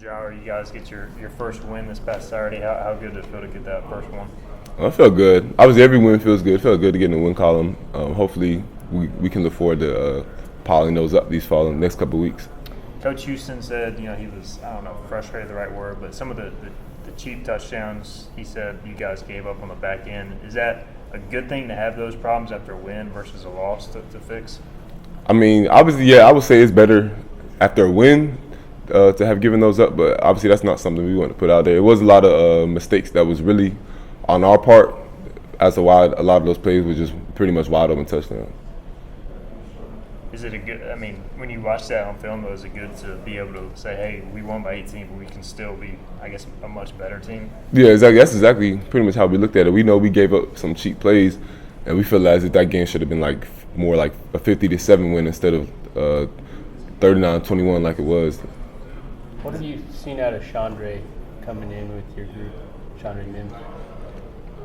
Jireh, you guys get your first win this past Saturday. How good did it feel to get that first one? It felt good. Obviously, every win feels good. It felt good to get in the win column. Hopefully, we can look forward to piling those up these following next couple of weeks. Coach Houston said, he was, I don't know if frustrated the right word, but some of the cheap touchdowns he said you guys gave up on the back end. Is that a good thing to have those problems after a win versus a loss to fix? I mean, obviously, yeah, I would say it's better after a win to have given those up, but obviously that's not something we want to put out there. It was a lot of mistakes that was really on our part as to why a lot of those plays were just pretty much wide open touchdowns. Is it when you watch that on film, though, is it good to be able to say, hey, we won by 18, but we can still be, I guess, a much better team? Yeah, exactly. That's exactly pretty much how we looked at it. We know we gave up some cheap plays, and we feel as if that game should have been more like a 50-7 win instead of 39-21 like it was. What have you seen out of Chandre coming in with your group, Chandre Mims?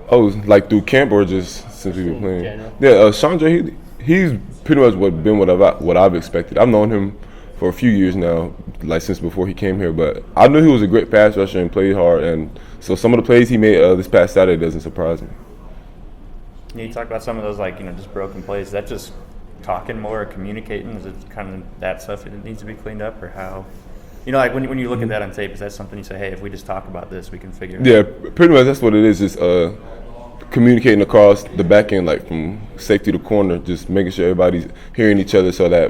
Oh, like through camp or just since we've been playing? General. Yeah, Chandre, he's pretty much what I've expected. I've known him for a few years now, like since before he came here. But I knew he was a great pass rusher and played hard, and so some of the plays he made this past Saturday doesn't surprise me. Yeah, you talk about some of those just broken plays. Is that just talking more or communicating? Is it kind of that stuff that needs to be cleaned up, or how? When you look at that on tape, is that something you say, hey, if we just talk about this, we can figure it out? Yeah, pretty much that's what it is. Just communicating across the back end, like from safety to corner, just making sure everybody's hearing each other so that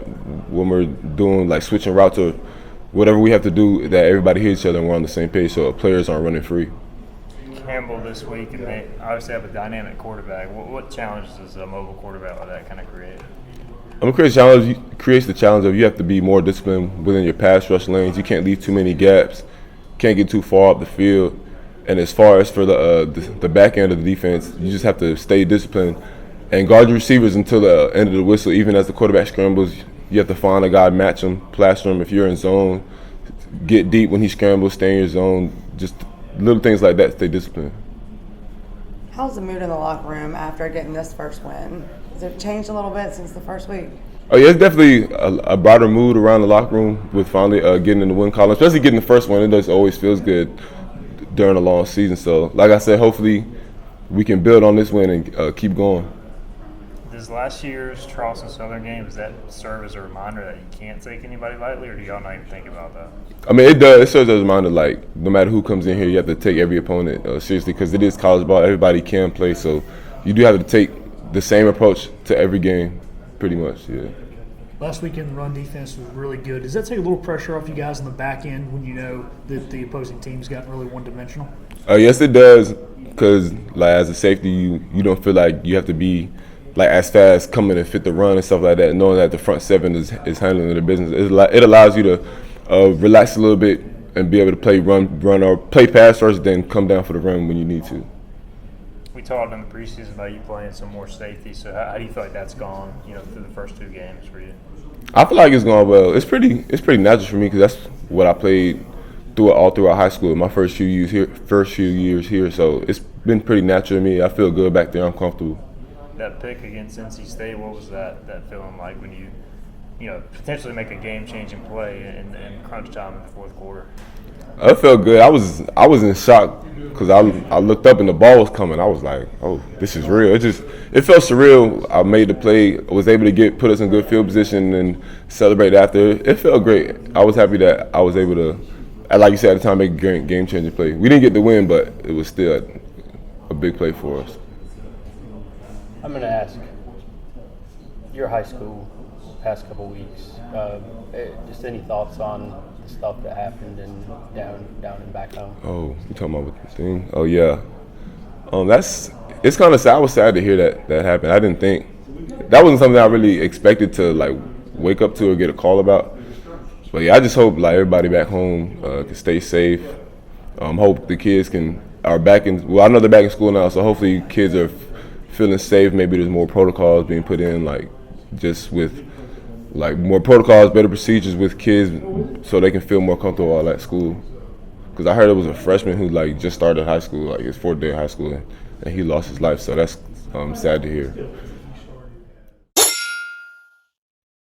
when we're doing switching routes or whatever we have to do, that everybody hears each other and we're on the same page so players aren't running free. Campbell this week, and they obviously have a dynamic quarterback. What challenges does a mobile quarterback like that kind of create? Creates the challenge of you have to be more disciplined within your pass rush lanes. You can't leave too many gaps, can't get too far up the field. And as far as for the back end of the defense, you just have to stay disciplined and guard your receivers until the end of the whistle. Even as the quarterback scrambles, you have to find a guy, match him, plaster him if you're in zone, get deep when he scrambles, stay in your zone. Just little things like that, stay disciplined. How's the mood in the locker room after getting this first win? Has it changed a little bit since the first week? Oh yeah, it's definitely a brighter mood around the locker room with finally getting in the win column, especially getting the first one. It just always feels good during a long season. So, like I said, hopefully we can build on this win and keep going. Does last year's Charleston Southern game, does that serve as a reminder that you can't take anybody lightly, or do y'all not even think about that? I mean, it does. It serves as a reminder, no matter who comes in here, you have to take every opponent seriously because it is college ball. Everybody can play, so you do have to take the same approach to every game, pretty much, yeah. Last weekend, the run defense was really good. Does that take a little pressure off you guys on the back end when you know that the opposing team's gotten really one-dimensional? Yes, it does, because as a safety, you don't feel like you have to be as fast coming and fit the run and stuff like that, knowing that the front seven is handling the business. It allows you to relax a little bit and be able to play run or play pass first, then come down for the run when you need to. We talked in the preseason about you playing some more safety, so how do you feel like that's gone, through the first two games for you? I feel like it's gone well. It's pretty natural for me because that's what I played all throughout high school. My first few years here, so it's been pretty natural to me. I feel good back there. I'm comfortable. That pick against NC State, what was that feeling like when you potentially make a game-changing play in crunch time in the fourth quarter? It felt good. I was in shock because I looked up and the ball was coming. I was like, oh, this is real. It felt surreal. I made the play. I was able to put us in good field position and celebrate after. It felt great. I was happy that I was able to, like you said at the time, make a game-changing play. We didn't get the win, but it was still a big play for us. I'm going to ask, your high school past couple weeks, just any thoughts on the stuff that happened down and back home? Oh, you talking about with the thing? Oh, yeah. It's kind of sad. I was sad to hear that happened. I didn't think that wasn't something I really expected to wake up to or get a call about. But yeah, I just hope everybody back home can stay safe. Hope the kids are back in. Well, I know they're back in school now, so hopefully kids are feeling safe. Maybe there's more protocols being put in, just with more protocols, better procedures with kids, so they can feel more comfortable while at school. Because I heard it was a freshman who just started high school, his fourth day of high school, and he lost his life. So that's sad to hear.